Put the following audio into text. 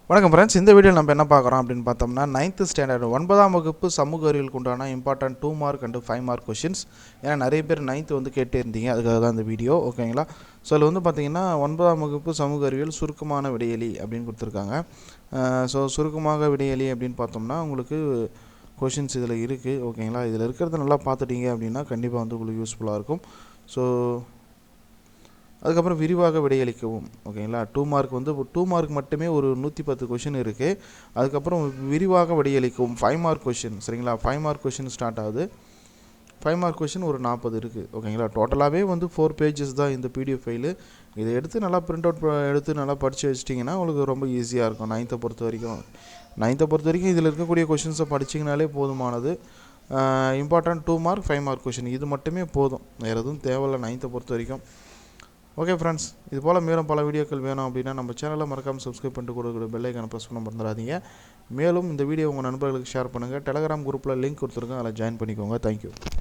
வணக்கம் ஃப்ரெண்ட்ஸ், இந்த வீடியோவில் நம்ம என்ன பார்க்குறோம் அப்படின்னு பார்த்தோம்னா 9th ஸ்டாண்டர்ட் 9ஆம் வகுப்பு சமூக அறிவியலுக்கு உண்டான important 2 mark and 5 mark questions. ஏன்னா நிறைய பேர் 9th வந்து கேட்டே இருந்தீங்க, அதுக்காக தான் இந்த வீடியோ. ஓகேங்களா? ஸோ அதில் வந்து பார்த்தீங்கன்னா 9ஆம் வகுப்பு சமூக அறிவியல் சுருக்கமான விடையலி அப்படின்னு கொடுத்துருக்காங்க. ஸோ சுருக்கமாக விடையலி அப்படின்னு பார்த்தோம்னா உங்களுக்கு கொஷின்ஸ் இதில் இருக்குது. ஓகேங்களா? இதில் இருக்கிறத நல்லா பார்த்துட்டீங்க அப்படின்னா கண்டிப்பாக வந்து உங்களுக்கு யூஸ்ஃபுல்லாக இருக்கும். ஸோ அதுக்கப்புறம் விரிவாக விடையளிக்கவும். ஓகேங்களா? 2 மார்க் வந்து 2 மார்க் மட்டுமே ஒரு 110 கொஷின் இருக்குது. அதுக்கப்புறம் விரிவாக விடையளிக்கவும் 5 மார்க் கொஷின். சரிங்களா? 5 மார்க் கொஷின் ஸ்டார்ட் ஆகுது. 5 மார்க் கொஷின் ஒரு 40 இருக்குது. ஓகேங்களா? டோட்டலாகவே வந்து 4 பேஜஸ் தான் இந்த பிடிஎஃப் ஃபைலு. இதை எடுத்து நல்லா பிரிண்ட் அவுட் எடுத்து நல்லா படித்து வச்சிட்டிங்கன்னா உங்களுக்கு ரொம்ப ஈஸியாக இருக்கும். 9th பொறுத்த வரைக்கும் இதில் இருக்கக்கூடிய கொஷின்ஸை படிச்சிங்கனாலே போதுமானது. இம்பார்ட்டன்ட் 2 மார்க் 5 மார்க் கொஷின் இது மட்டுமே போதும், வேறு எதுவும் தேவையில்லை 9th பொறுத்த வரைக்கும். ஓகே ஃப்ரெண்ட்ஸ், இது போல் மேலும் பல வீடியோக்கள் வேணும் அப்படின்னா நம்ம சேனலை மறக்காமல் சப்ஸ்கிரைப் பண்ணிட்டு கொடுக்குற பெல் ஐக்கானை ப்ரெஸ் பண்ண மறந்துடாதீங்க. மேலும் இந்த வீடியோ உங்கள் நண்பர்களுக்கு ஷேர் பண்ணுங்கள். டெலகிராம் குரூப்பில் லிங்க் கொடுத்துருக்கேன், அதில் ஜாயின் பண்ணிக்கோங்க. தேங்க்யூ.